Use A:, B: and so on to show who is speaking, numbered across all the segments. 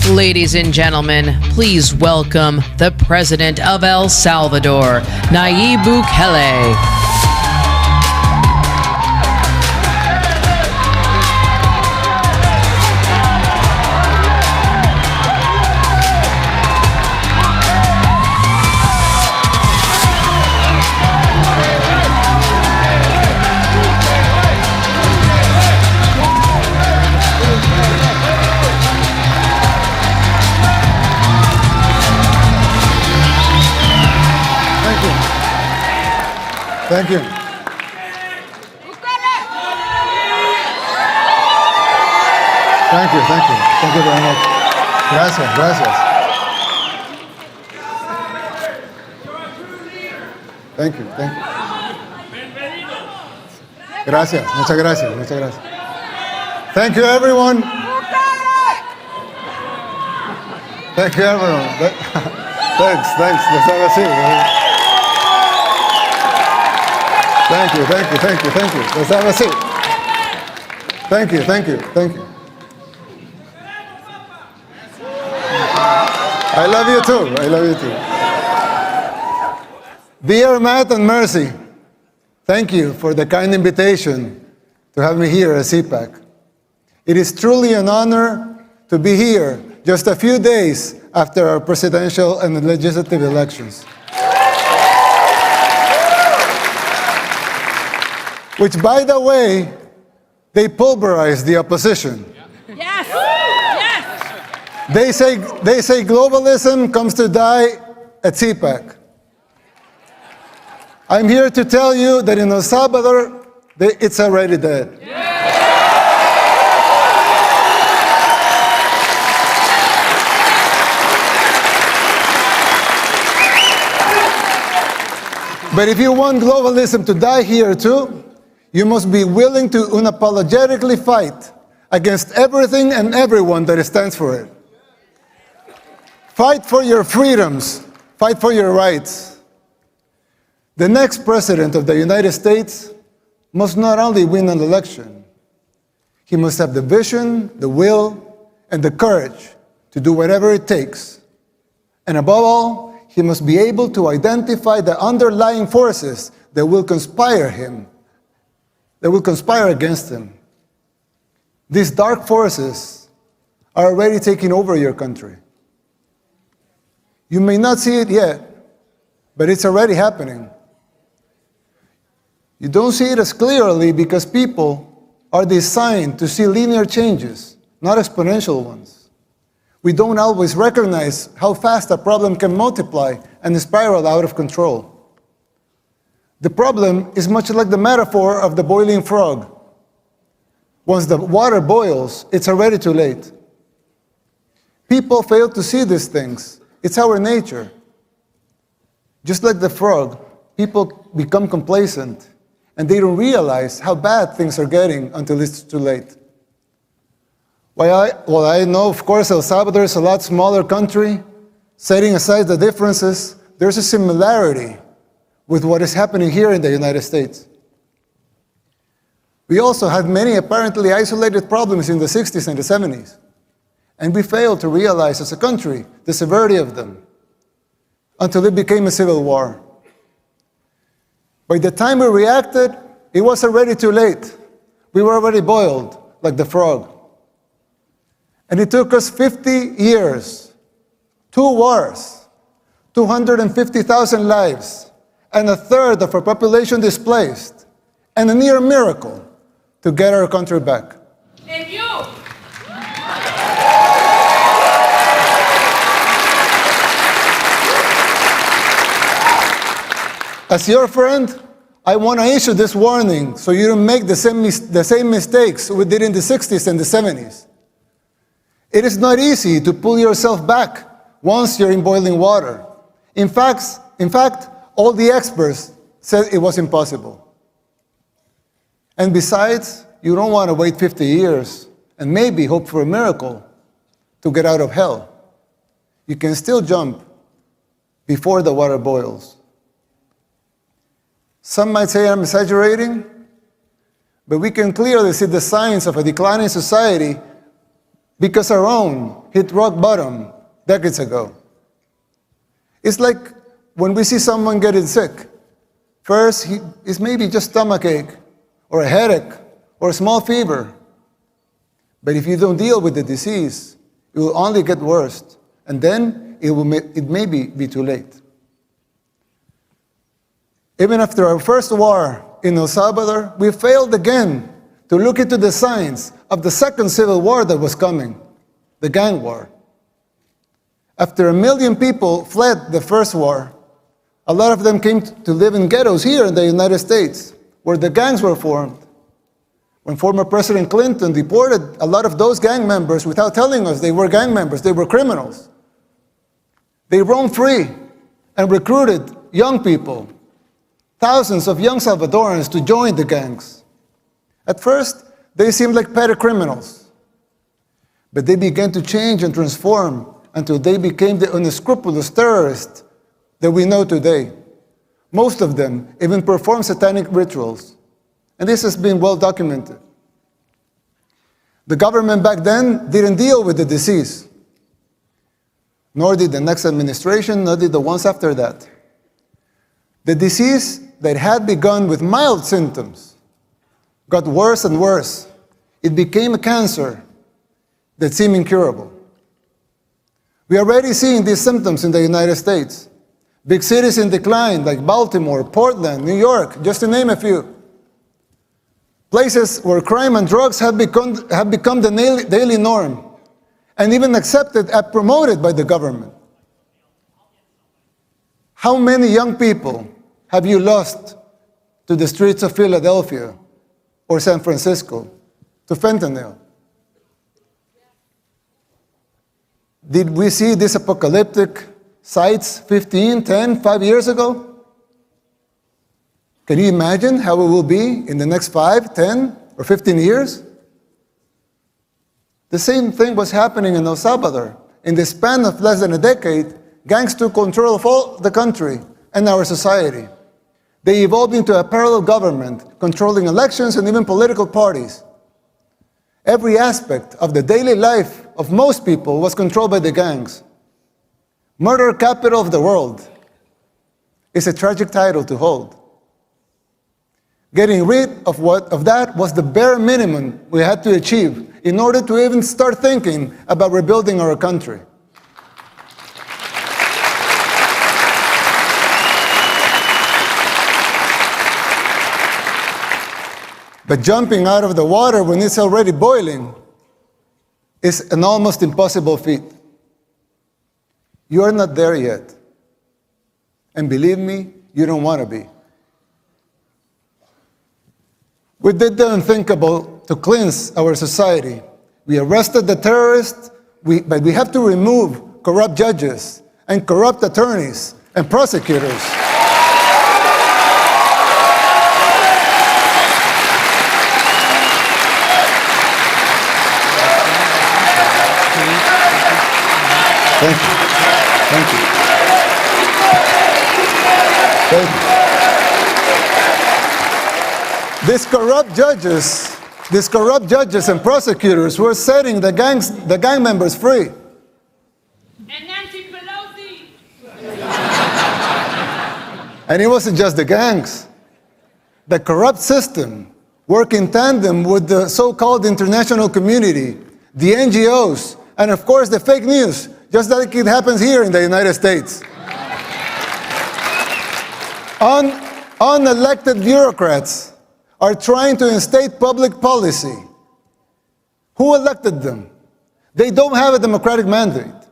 A: Ladies and gentlemen, please welcome the President of El Salvador, Nayib Bukele.
B: Thank you. Thank you, thank you. Thank you very much. Gracias, gracias. Thank you, thank you. Gracias, muchas gracias, muchas gracias. Thank you, everyone. Thank you, everyone. Thanks. Let's have a seat. Thank you. Let's have a seat. Thank you. I love you too. Dear Matt and Mercy, thank you for the kind invitation to have me here at CPAC. It is truly an honor to be here just a few days after our presidential and legislative elections, which, by the way, they pulverized the opposition.
C: Yes.
B: They say globalism comes to die at CPAC. I'm here to tell you that in El Salvador, it's already dead. But if you want globalism to die here too, you must be willing to unapologetically fight against everything and everyone that stands for it. Fight for your freedoms. Fight for your rights. The next president of the United States must not only win an election, he must have the vision, the will, and the courage to do whatever it takes. And above all, he must be able to identify the underlying forces that will conspire against him. These dark forces are already taking over your country. You may not see it yet, but it's already happening. You don't see it as clearly because people are designed to see linear changes, not exponential ones. We don't always recognize how fast a problem can multiply and spiral out of control. The problem is much like the metaphor of the boiling frog. Once the water boils, it's already too late. People fail to see these things. It's our nature. Just like the frog, people become complacent, and they don't realize how bad things are getting until it's too late. While I know, of course, El Salvador is a lot smaller country, setting aside the differences, there's a similarity with what is happening here in the United States. We also had many apparently isolated problems in the 60s and the 70s, and we failed to realize as a country the severity of them until it became a civil war. By the time we reacted, it was already too late. We were already boiled like the frog. And it took us 50 years, 2 wars, 250,000 lives, and a third of our population displaced, and a near miracle to get our country back.
C: And you.
B: As your friend, I want to issue this warning so you don't make the same mistakes we did in the 60s and the 70s. It is not easy to pull yourself back once you're in boiling water. In fact, all the experts said it was impossible. And besides, you don't want to wait 50 years and maybe hope for a miracle to get out of hell. You can still jump before the water boils. Some might say I'm exaggerating, but we can clearly see the signs of a declining society because our own hit rock bottom decades ago. It's like when we see someone getting sick. First, it's maybe just stomachache, or a headache, or a small fever. But if you don't deal with the disease, it will only get worse, and then it may be too late. Even after our first war in El Salvador, we failed again to look into the signs of the second civil war that was coming, the gang war. After 1 million people fled the first war, a lot of them came to live in ghettos here in the United States, where the gangs were formed. When former President Clinton deported a lot of those gang members without telling us they were gang members, they were criminals. They roamed free and recruited young people, thousands of young Salvadorans, to join the gangs. At first, they seemed like petty criminals, but they began to change and transform until they became the unscrupulous terrorists that we know today. Most of them even perform satanic rituals, and this has been well documented. The government back then didn't deal with the disease, nor did the next administration, nor did the ones after that. The disease that had begun with mild symptoms got worse and worse. It became a cancer that seemed incurable. We are already seeing these symptoms in the United States. Big cities in decline like Baltimore, Portland, New York, just to name a few. Places where crime and drugs have become the daily norm, and even accepted and promoted by the government. How many young people have you lost to the streets of Philadelphia or San Francisco, to fentanyl? Did we see these apocalyptic sights 15, 10, 5 years ago? Can you imagine how it will be in the next 5, 10, or 15 years? The same thing was happening in El Salvador. In the span of less than a decade, gangs took control of all the country and our society. They evolved into a parallel government, controlling elections and even political parties. Every aspect of the daily life of most people was controlled by the gangs. Murder capital of the world is a tragic title to hold. Getting rid of that was the bare minimum we had to achieve in order to even start thinking about rebuilding our country. But jumping out of the water when it's already boiling is an almost impossible feat. You are not there yet. And believe me, you don't want to be. We did the unthinkable to cleanse our society. We arrested the terrorists, but we have to remove corrupt judges and corrupt attorneys and prosecutors. Thank you. Thank you. Thank you. These corrupt judges and prosecutors were setting the gang members free.
C: And Nancy Pelosi.
B: And it wasn't just the gangs. The corrupt system worked in tandem with the so-called international community, the NGOs, and of course the fake news, just like it happens here in the United States. Unelected bureaucrats are trying to instate public policy. Who elected them? They don't have a democratic mandate.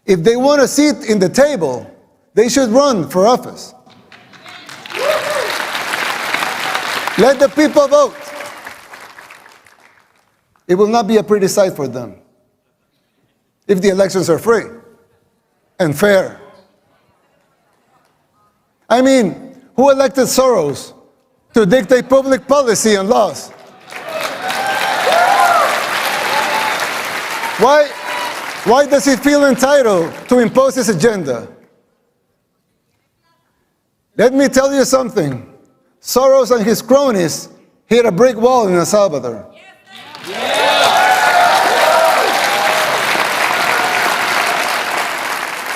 B: If they want a seat in the table, they should run for office. Let the people vote. It will not be a pretty sight for them if the elections are free and fair. I mean, who elected Soros to dictate public policy and laws? Why does he feel entitled to impose his agenda? Let me tell you something. Soros and his cronies hit a brick wall in El Salvador.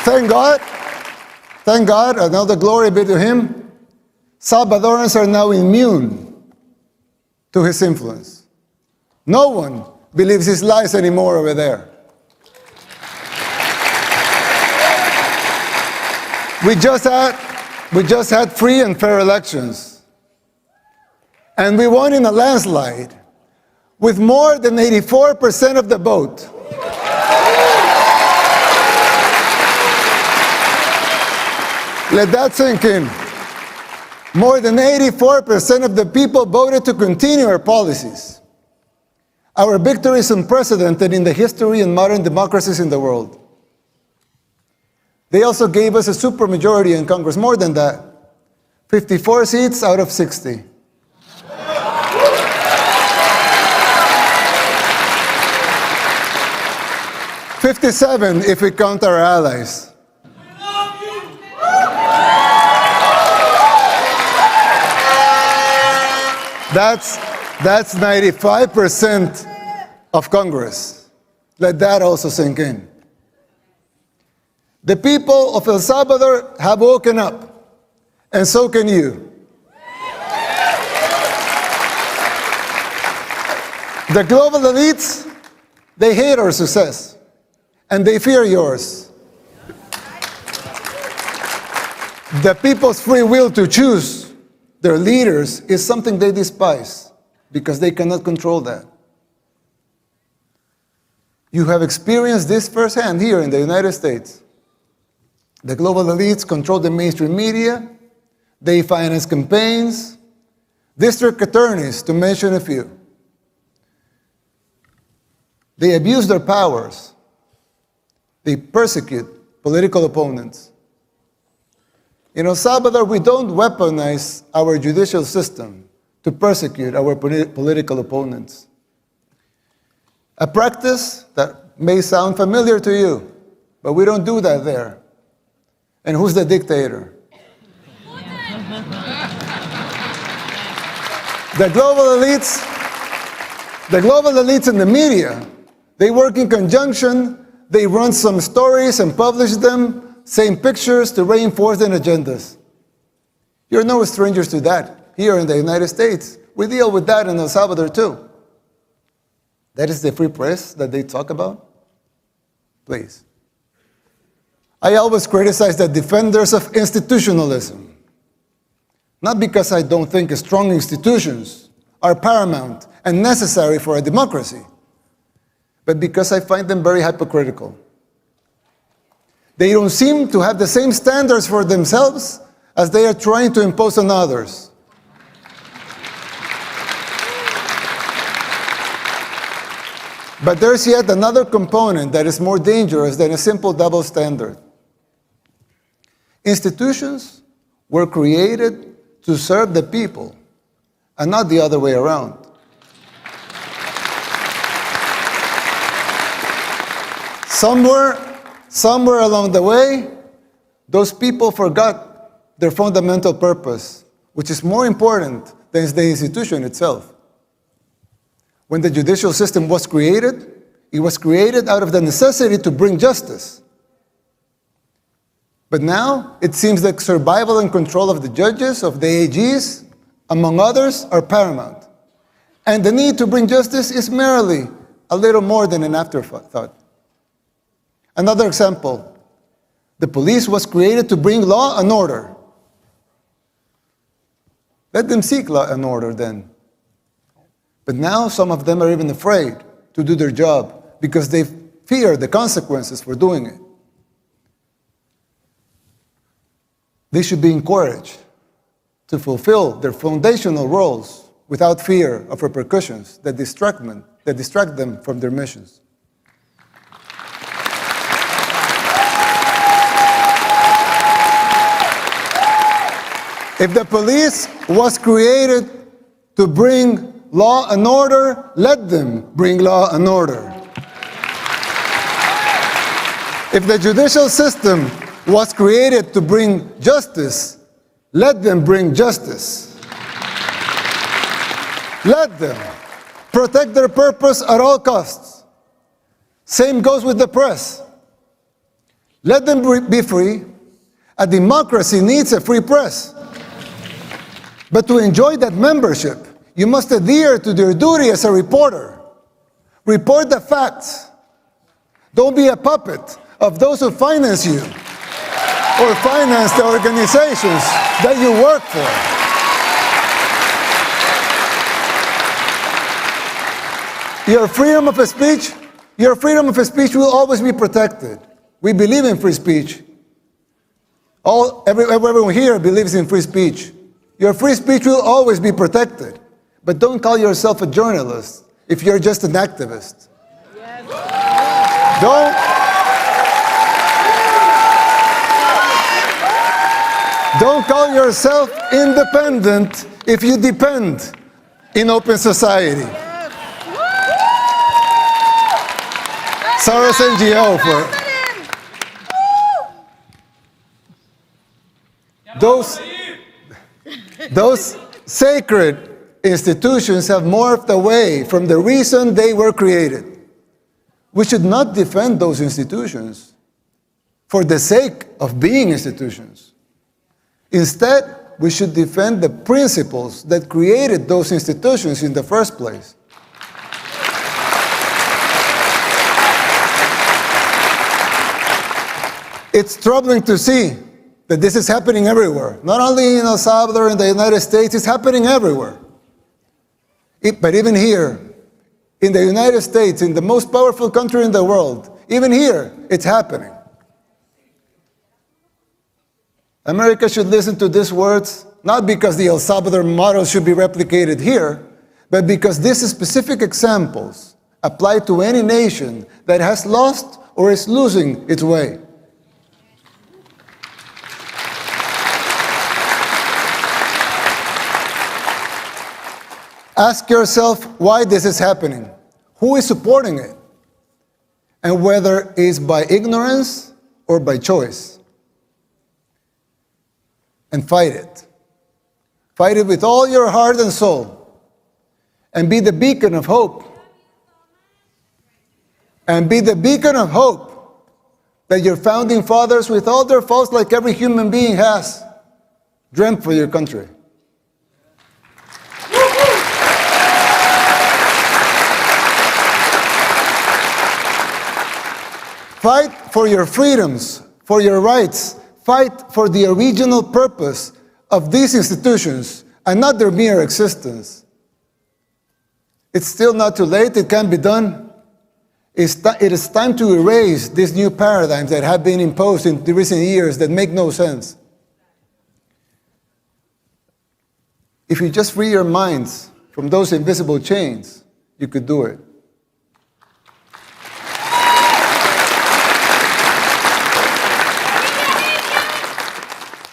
B: Thank God, and all the glory be to him, Salvadorans are now immune to his influence. No one believes his lies anymore over there. We just had free and fair elections. And we won in a landslide with more than 84% of the vote. Let that sink in. More than 84% of the people voted to continue our policies. Our victory is unprecedented in the history and modern democracies in the world. They also gave us a supermajority in Congress, more than that. 54 seats out of 60. "57 if we count our allies. That's 95% of Congress. Let that also sink in. The people of El Salvador have woken up, and so can you. The global elites, they hate our success, and they fear yours. The people's free will to choose their leaders is something they despise because they cannot control that. You have experienced this firsthand here in the United States. The global elites control the mainstream media, they finance campaigns, district attorneys, to mention a few. They abuse their powers. They persecute political opponents. In El Salvador, we don't weaponize our judicial system to persecute our political opponents. A practice that may sound familiar to you, but we don't do that there. And who's the dictator? The global elites in the media, they work in conjunction, they run some stories and publish them, same pictures to reinforce their agendas. You're no strangers to that here in the United States. We deal with that in El Salvador too. That is the free press that they talk about? Please. I always criticize the defenders of institutionalism. Not because I don't think strong institutions are paramount and necessary for a democracy, but because I find them very hypocritical. They don't seem to have the same standards for themselves as they are trying to impose on others. But there's yet another component that is more dangerous than a simple double standard. Institutions were created to serve the people and not the other way around. Somewhere along the way, those people forgot their fundamental purpose, which is more important than the institution itself. When the judicial system was created, it was created out of the necessity to bring justice. But now, it seems like survival and control of the judges, of the AGs, among others, are paramount. And the need to bring justice is merely a little more than an afterthought. Another example, the police was created to bring law and order. Let them seek law and order then. But now some of them are even afraid to do their job because they fear the consequences for doing it. They should be encouraged to fulfill their foundational roles without fear of repercussions that distract them from their missions. If the police was created to bring law and order, let them bring law and order. If the judicial system was created to bring justice, let them bring justice. Let them protect their purpose at all costs. Same goes with the press. Let them be free. A democracy needs a free press. But to enjoy that membership, you must adhere to your duty as a reporter. Report the facts. Don't be a puppet of those who finance you or finance the organizations that you work for. Your freedom of speech will always be protected. We believe in free speech. Everyone here believes in free speech. Your free speech will always be protected. But don't call yourself a journalist if you're just an activist. Don't call yourself independent if you depend in open society. Sarah's NGO for those sacred institutions have morphed away from the reason they were created. We should not defend those institutions for the sake of being institutions. Instead, we should defend the principles that created those institutions in the first place. It's troubling to see that this is happening everywhere. Not only in El Salvador, in the United States, it's happening everywhere. But even here, in the United States, in the most powerful country in the world, even here, it's happening. America should listen to these words, not because the El Salvador model should be replicated here, but because these specific examples apply to any nation that has lost or is losing its way. Ask yourself why this is happening, who is supporting it, and whether it's by ignorance or by choice. And fight it. Fight it with all your heart and soul. And be the beacon of hope. And be the beacon of hope that your founding fathers, with all their faults like every human being has, dreamt for your country. Fight for your freedoms, for your rights. Fight for the original purpose of these institutions and not their mere existence. It's still not too late. It can be done. It is time to erase these new paradigms that have been imposed in the recent years that make no sense. If you just free your minds from those invisible chains, you could do it.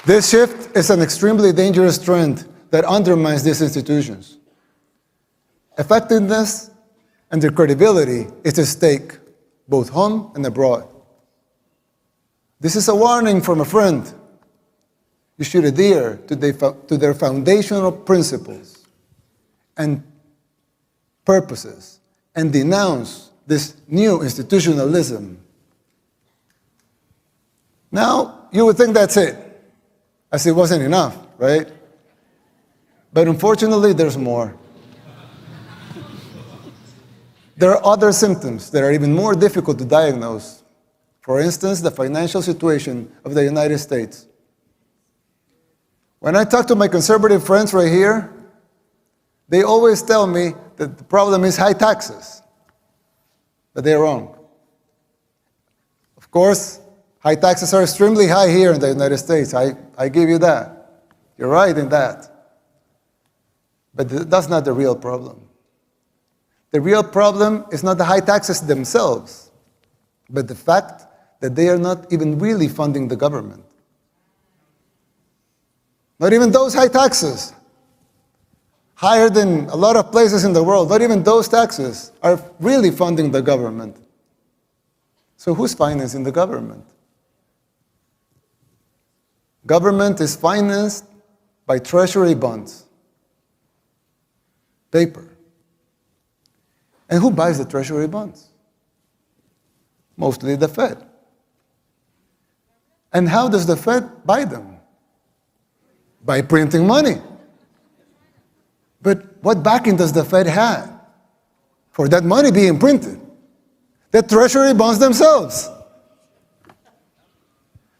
B: This shift is an extremely dangerous trend that undermines these institutions. Effectiveness and their credibility is at stake, both home and abroad. This is a warning from a friend. You should adhere to their foundational principles and purposes and denounce this new institutionalism. Now, you would think that's it. As it wasn't enough, right? But unfortunately, there's more. There are other symptoms that are even more difficult to diagnose. For instance, the financial situation of the United States. When I talk to my conservative friends right here, they always tell me that the problem is high taxes. But they're wrong. Of course, high taxes are extremely high here in the United States. I give you that. You're right in that. But that's not the real problem. The real problem is not the high taxes themselves, but the fact that they are not even really funding the government. Not even those high taxes, higher than a lot of places in the world, not even those taxes are really funding the government. So who's financing the government? Government is financed by treasury bonds, paper. And who buys the treasury bonds? Mostly the Fed. And how does the Fed buy them? By printing money. But what backing does the Fed have for that money being printed? The Treasury bonds themselves.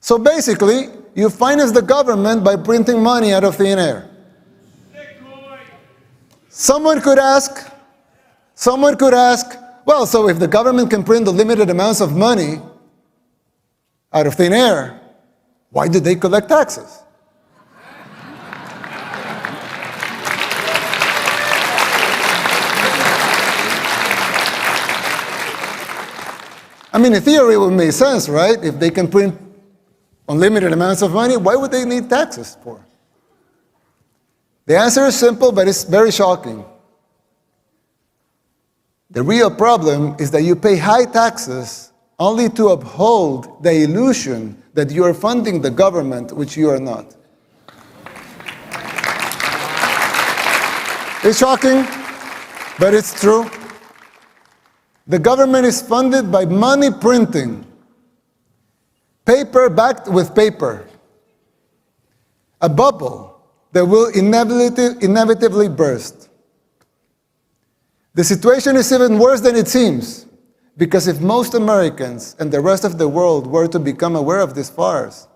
B: So basically, you finance the government by printing money out of thin air. Someone could ask, well, so if the government can print unlimited amounts of money out of thin air, why do they collect taxes? I mean, in theory, it would make sense, right? If they can print unlimited amounts of money, why would they need taxes for? The answer is simple, but it's very shocking. The real problem is that you pay high taxes only to uphold the illusion that you are funding the government, which you are not. It's shocking, but it's true. The government is funded by money printing, paper backed with paper, a bubble that will inevitably burst. The situation is even worse than it seems, because if most Americans and the rest of the world were to become aware of this farce,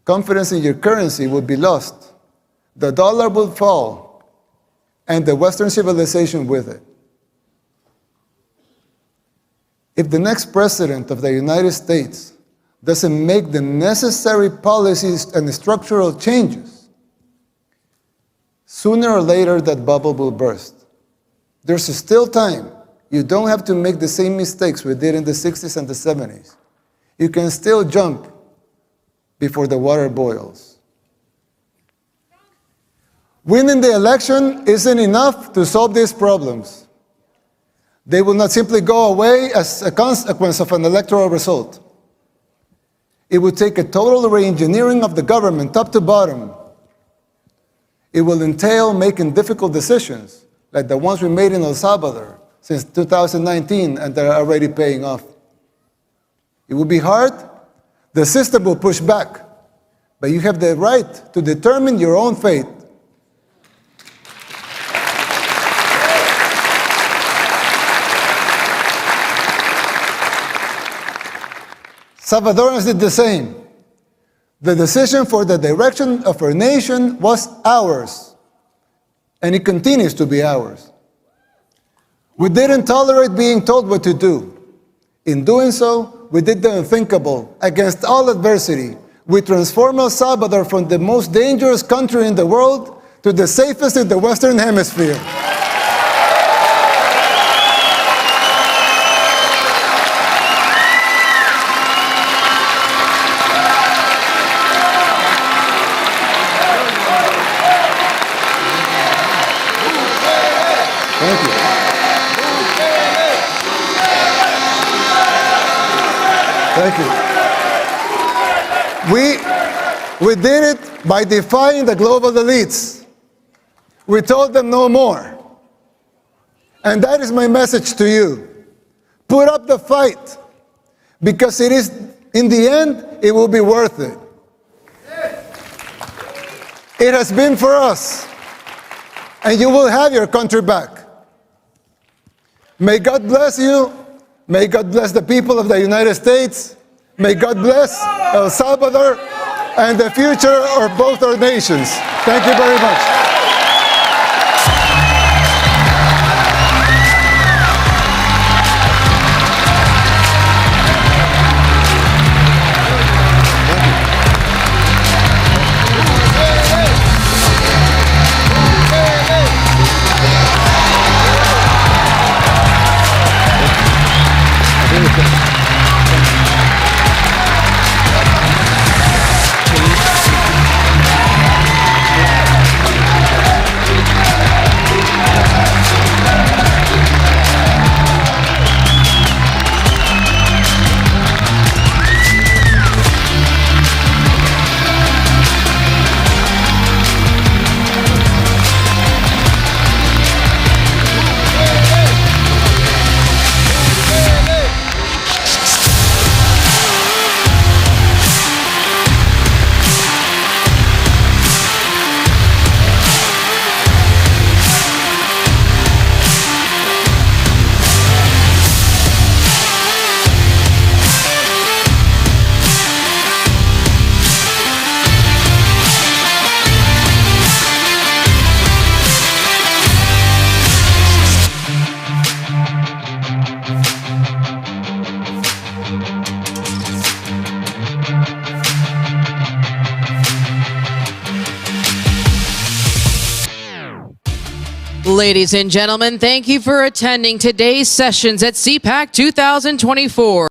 B: confidence in your currency would be lost, the dollar would fall, and the Western civilization with it. If the next president of the United States doesn't make the necessary policies and structural changes, sooner or later that bubble will burst. There's still time. You don't have to make the same mistakes we did in the 60s and the 70s. You can still jump before the water boils. Winning the election isn't enough to solve these problems. They will not simply go away as a consequence of an electoral result. It would take a total re-engineering of the government, top to bottom. It will entail making difficult decisions, like the ones we made in El Salvador since 2019 and that are already paying off. It will be hard. The system will push back, but you have the right to determine your own fate. Salvadorans did the same. The decision for the direction of our nation was ours, and it continues to be ours. We didn't tolerate being told what to do. In doing so, we did the unthinkable. Against all adversity, we transformed El Salvador from the most dangerous country in the world to the safest in the Western Hemisphere. Thank you. Thank you. We did it by defying the global elites. We told them no more. And that is my message to you. Put up the fight, because it is, in the end, it will be worth it. It has been for us, and you will have your country back. May God bless you. May God bless the people of the United States. May God bless El Salvador and the future of both our nations. Thank you very much.
A: Ladies and gentlemen, thank you for attending today's sessions at CPAC 2024.